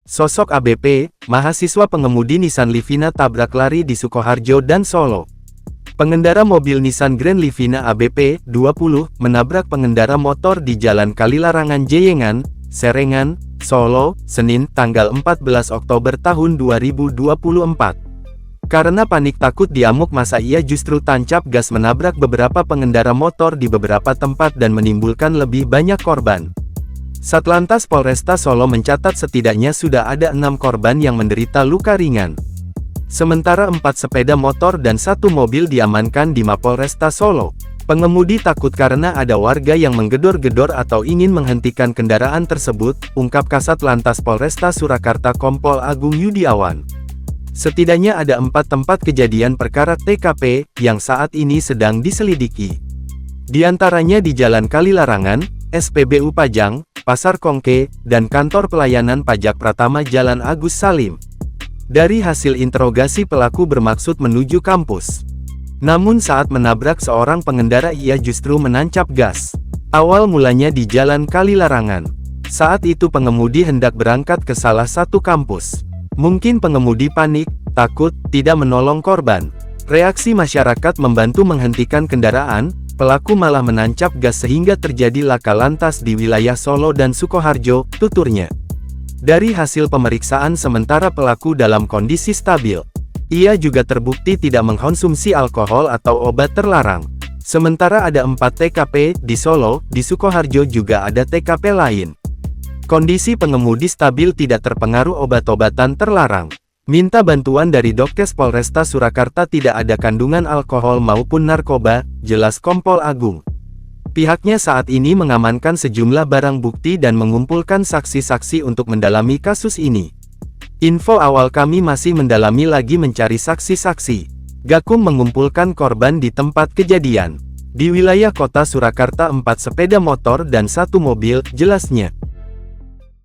Sosok ABP, mahasiswa pengemudi Nissan Livina tabrak lari di Sukoharjo dan Solo. Pengendara mobil Nissan Grand Livina ABP 20 menabrak pengendara motor di Jalan Kalilarangan Jeyengan, Serengan, Solo, Senin, tanggal 14 Oktober tahun 2024. Karena panik takut diamuk masa ia justru tancap gas menabrak beberapa pengendara motor di beberapa tempat dan menimbulkan lebih banyak korban. Satlantas Polresta Solo mencatat setidaknya sudah ada 6 korban yang menderita luka ringan. Sementara 4 sepeda motor dan 1 mobil diamankan di Mapolresta Solo. Pengemudi takut karena ada warga yang menggedor-gedor atau ingin menghentikan kendaraan tersebut, ungkap Kasat Lantas Polresta Surakarta Kompol Agung Yudiawan. Setidaknya ada 4 tempat kejadian perkara TKP, yang saat ini sedang diselidiki. Di antaranya di Jalan Kalilarangan, SPBU Pajang, Pasar Kongke, dan Kantor Pelayanan Pajak Pratama Jalan Agus Salim. Dari hasil interogasi pelaku bermaksud menuju kampus. Namun saat menabrak seorang pengendara ia justru menancap gas. Awal mulanya di Jalan Kalilarangan. Saat itu pengemudi hendak berangkat ke salah satu kampus. Mungkin pengemudi panik, takut, tidak menolong korban. Reaksi masyarakat membantu menghentikan kendaraan, pelaku malah menancap gas sehingga terjadi laka lantas di wilayah Solo dan Sukoharjo, tuturnya. Dari hasil pemeriksaan sementara pelaku dalam kondisi stabil. Ia juga terbukti tidak mengkonsumsi alkohol atau obat terlarang. Sementara ada 4 TKP di Solo, di Sukoharjo juga ada TKP lain. Kondisi pengemudi stabil tidak terpengaruh obat-obatan terlarang. Minta bantuan dari Dokes Polresta Surakarta tidak ada kandungan alkohol maupun narkoba, jelas Kompol Agung. Pihaknya saat ini mengamankan sejumlah barang bukti dan mengumpulkan saksi-saksi untuk mendalami kasus ini. Info awal kami masih mendalami lagi mencari saksi-saksi. Gakum mengumpulkan korban di tempat kejadian. Di wilayah kota Surakarta 4 sepeda motor dan 1 mobil, jelasnya.